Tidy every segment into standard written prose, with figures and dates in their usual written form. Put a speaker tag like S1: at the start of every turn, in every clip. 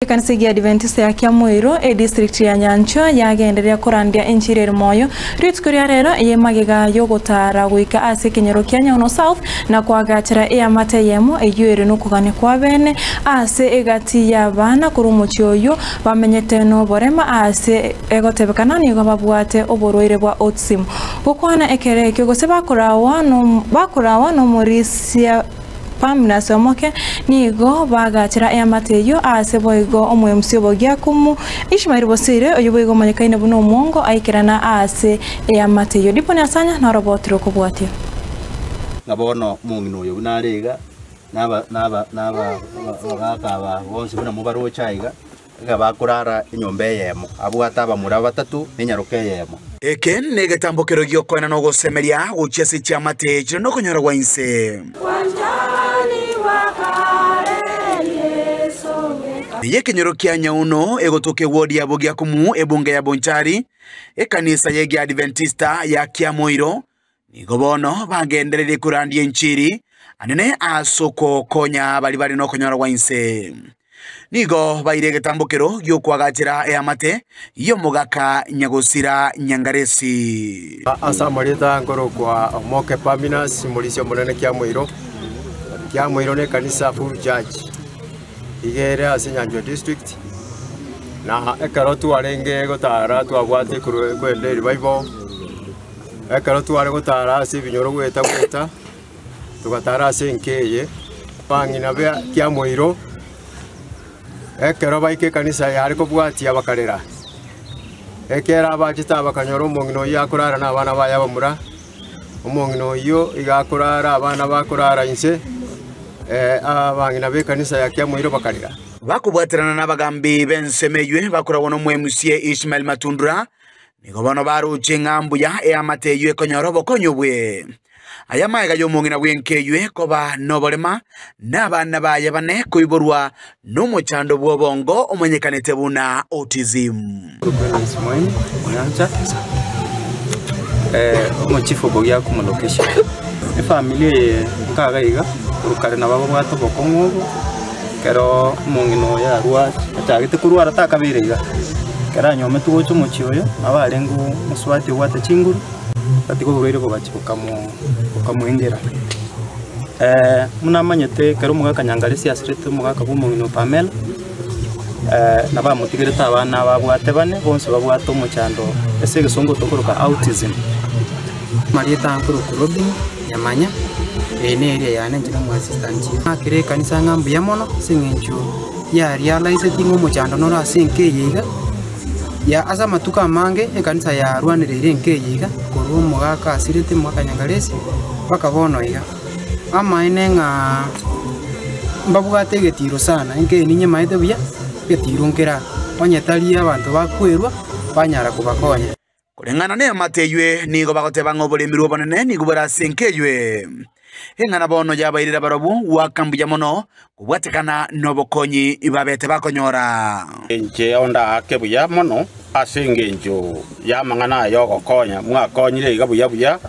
S1: Kanisa ya Adventista ya Kiamwiro district ya Nyancho yagenderea kurandia enchirero moyo ritkuria rero yemagiga yogotara guika ase Kenyero kia Nyauno South na kwagachira mate yemo eyuire nukugane kwa bene ase egati ya bana kurumuchi oyo bamenyete no borema ase egotebekana nigo babwate oboroire bwa autism gukwana ekere kyo gose bakurawa no morisia Pamina somoke nigo bagachira mateyo ase boigo omwe musyobo gyakumu Ishmael Bosire oyo boigo manyakaine buno mongo aikirana ase mateyo dipone asanya na robotiro kubwatio
S2: ngabono mungino yo narega naba bakaba bonse buna mubaro chaiga gabakurara inyombe yemo abwata bamura batatu ninyaruke yemo
S3: eken negetambokero gyokwana no gosemeria uchesi cha matejo no konyora wainse Niye Kenyero kia Nyauno egotoke wodi ya bogia kumu ebunge ya Bonchari kanisa ya Adventista ya Kiamwiro nigobono bagenderere kurandie nchiri anene asoko konya bali no konyora wainse nigo bairege tambokero gyokwagachira mate yo mogaka nyagosira nyangaresi
S4: asamarita ngoro kwa moke Pamina simulisio monene Kiamwiro ne kanisa full church igere ase Nyanjo district na ekarotu arenge gotara twabwate kwende revival ekarotu are gotara ase binyoro gweta tugatara ase nkeye pangina bya Kiamwiro ekero baike kanisa yari kubwati abakarera ekera abachita abakanyoro omongino yakurara na abana baya bamura omongino yo igakurara abana bakurara inse abangina be kanisa ya Kiamwiro bakarira
S3: bakubwatirana n'abagambi bensemeywe bakurabona omwemusie Ishmael Matundura nigo bano baruche ngambu ya mateyo ekonyoro bokonyobwe aya maiga yomongina bwenkeywe koba nobolema n'abana baye bane kuiborwa n'umuchando bwobongo omenyekanete buna autism
S5: omuchifo bogia ku location family nkagaiga urukare na babo bwato bokongobo kero mongino ya rwa atagite kurwara takabirega kera nyome tugocho muchiyo abarengu muswati wata chinguru atiko burere ko bakamwengera munamanyete kero mugaka nyangaresi asirete mugaka bumongino Pamela na bamutigireta abana babwate bane bonse babwate umuchando ese gisongo tokoroka autism
S6: Marieta ankuru kurobi yamanya ene area yana njira mu assistant akire kanisa ngambu ya mono singencho ya realize tingo muchando no asinke yiga ya asa matuka mange kanisa ya rwanirire nke yiga kuru mugaka asirete mwaka nyangaresi bakabono yiga ama inenga mbabugate getiro sana nke ninye maite buya getiro nkera onyetalia abantu bakwerwa banyara kubakonya
S3: kulengana ne mateywe nigo bagoteba ngobolemirwo banene nigo barasenkeywe engana bono yabairira barobu wakambuya mono kubwatekana nobokonyi ibabete bakonyora
S7: enche onda akebuya mono asengenjo yamangana yogokonya mwakonyire igabuya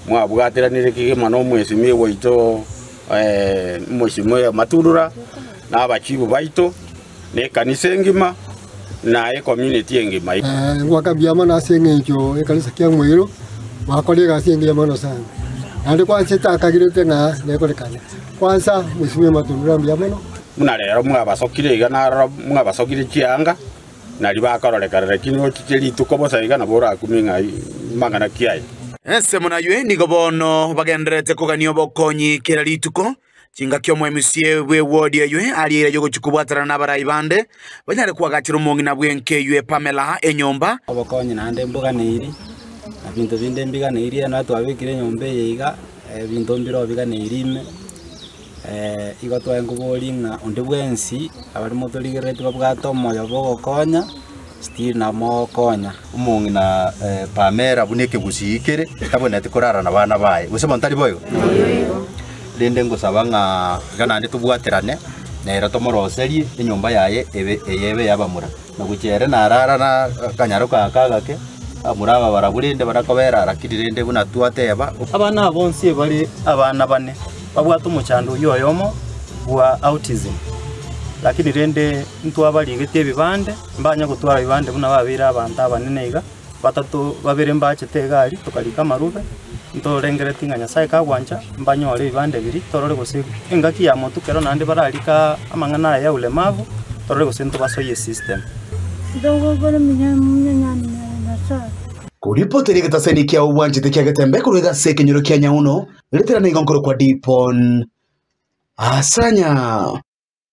S7: mwabwatiranire kigimano mwesimi woito mwesimi Matundura n'abachibu baito ne kanisa ngima na community engima
S8: wakabiyama na sengenjo ekanisa Kiamwiro wakolega sengenjo mono sana ande kwanza takagirete na nekolekana kwanza mwesimi Matundura mbiyamano
S7: muna rero mwabasokire igana mwabasokire chianga nali bakarolekara kino chicheli tukobosa igana bora kuminga mangana kiai
S3: ese munaywe nigo bono bagenderete kuganio bokonyi kera lituko chinga kyo mwemusie we wodi ywe aliera yogo chukubwatara na barayi bande banyare kwagachira omongina bwenkeywe Pamela enyomba
S5: obokonyi nande mbuga neiri abinto binde mbiga neiri na twabikire nyombe yiga binto mbiro biga neirime igo twengubolinga onde bwensi abari motorigerete babwato moyo bogokonya still na mokonya
S2: umongina Pamela buneke busikire tabonete kurara na bana baye usema ntari boyo lende ngusabanga ganande tubwaterane nera tomoroseri inyomba yaye eyebe yabamura naguchere narara na kanyaro kakagake amuraba baraburinde barakobera arakirinde buna tuateba
S5: abana bonse bari abana bane babwata umuchando yoyomo wa autism lakini rende ntwabarigete ebibande mbanya gutwara ebibande buna babira abantu abanene iga batatu babere mbachete egari tukarika marube ntorengereti nganya sai kagwanja mbanyore ibande biri torore gose engaki ya motu kero nande bararika amangana ya ulemavu torore gose ntobasoye system
S9: dogo gore munyanyani na sa
S3: kuripoteri gataseni kia ubwanje tekia gatembe kuruga sekenyoro kia nyauno leterana igonkoro kwa dipon asanya